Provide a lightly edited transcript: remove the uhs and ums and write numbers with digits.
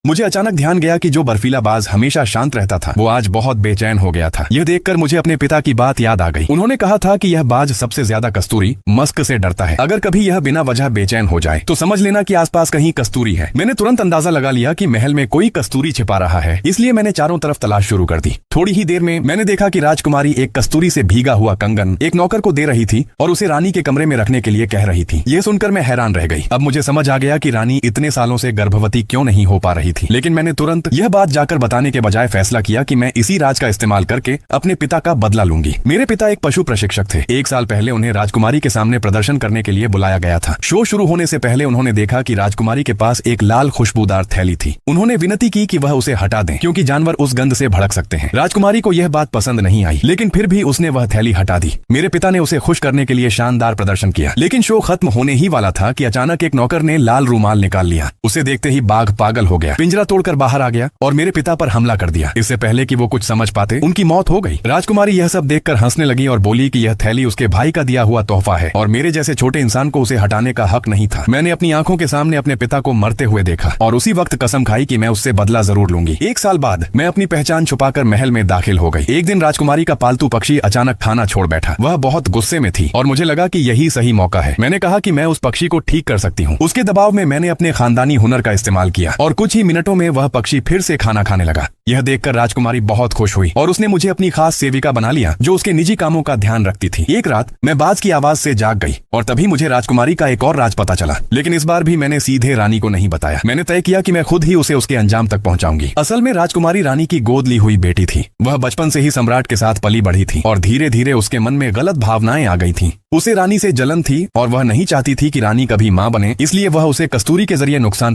मुझे अचानक ध्यान गया कि जो बर्फीला बाज हमेशा शांत रहता था वो आज बहुत बेचैन हो गया था। यह देखकर मुझे अपने पिता की बात याद आ गई। उन्होंने कहा था कि यह बाज सबसे ज्यादा कस्तूरी मस्क से डरता है। अगर कभी यह बिना वजह बेचैन हो जाए तो समझ लेना कि आसपास कहीं कस्तूरी है। मैंने तुरंत अंदाजा लगा लिया कि महल में कोई कस्तूरी छिपा रहा है, इसलिए मैंने चारों तरफ तलाश शुरू कर दी। थोड़ी ही देर में मैंने देखा कि राजकुमारी एक कस्तूरी से भीगा हुआ कंगन एक नौकर को दे रही थी और उसे रानी के कमरे में रखने के लिए कह रही थी। यह सुनकर मैं हैरान रह गई। अब मुझे समझ आ गया कि रानी इतने सालों से गर्भवती क्यों नहीं हो पा रही थी, लेकिन मैंने तुरंत यह बात जाकर बताने के बजाय फैसला किया कि मैं इसी राज का इस्तेमाल करके अपने पिता का बदला लूंगी। मेरे पिता एक पशु प्रशिक्षक थे। 1 साल पहले उन्हें राजकुमारी के सामने प्रदर्शन करने के लिए बुलाया गया था। शो शुरू होने से पहले उन्होंने देखा कि राजकुमारी के पास एक लाल खुशबूदार थैली थी। उन्होंने विनती की कि वह उसे हटा दें क्योंकि जानवर उस गंध से भड़क सकते हैं। राजकुमारी को यह बात पसंद नहीं आई, लेकिन फिर भी उसने वह थैली हटा दी। मेरे पिता ने उसे खुश करने के लिए शानदार प्रदर्शन किया, लेकिन शो खत्म होने ही वाला था कि अचानक एक नौकर ने लाल रूमाल निकाल लिया। उसे देखते ही बाघ पागल हो गया, पिंजरा तोड़कर बाहर आ गया और मेरे पिता पर हमला कर दिया। इससे पहले कि वो कुछ समझ पाते उनकी मौत हो गई। राजकुमारी यह सब देखकर हंसने लगी और बोली कि यह थैली उसके भाई का दिया हुआ तोहफा है और मेरे जैसे छोटे इंसान को उसे हटाने का हक नहीं था। मैंने अपनी आंखों के सामने अपने पिता को मरते हुए देखा और उसी वक्त कसम खाई कि मैं उससे बदला जरूर लूंगी। 1 साल बाद मैं अपनी पहचान छुपाकर महल में दाखिल हो गई। एक दिन राजकुमारी का पालतू पक्षी अचानक खाना छोड़ बैठा। वह बहुत गुस्से में थी और मुझे लगा कि यही सही मौका है। मैंने कहा कि मैं उस पक्षी को ठीक कर सकती हूँ। उसके दबाव में मैंने अपने खानदानी हुनर का इस्तेमाल किया और कुछ ही मिनटों में वह पक्षी फिर से खाना खाने लगा। यह देखकर राजकुमारी बहुत खुश हुई और उसने मुझे अपनी खास सेविका बना लिया जो उसके निजी कामों का ध्यान रखती थी। एक रात मैं बाज की आवाज से जाग गई और तभी मुझे राजकुमारी का एक और राज पता चला, लेकिन इस बार भी मैंने सीधे रानी को नहीं बताया। मैंने तय किया कि मैं खुद ही उसे उसके अंजाम तक पहुंचाऊंगी। असल में राजकुमारी रानी की गोद ली हुई बेटी थी। वह बचपन से ही सम्राट के साथ पली बढ़ी थी और धीरे धीरे उसके मन में गलत भावनाएं आ गई थी। उसे रानी से जलन थी और वह नहीं चाहती थी कि रानी कभी मां बने, इसलिए वह उसे कस्तूरी के जरिए नुकसान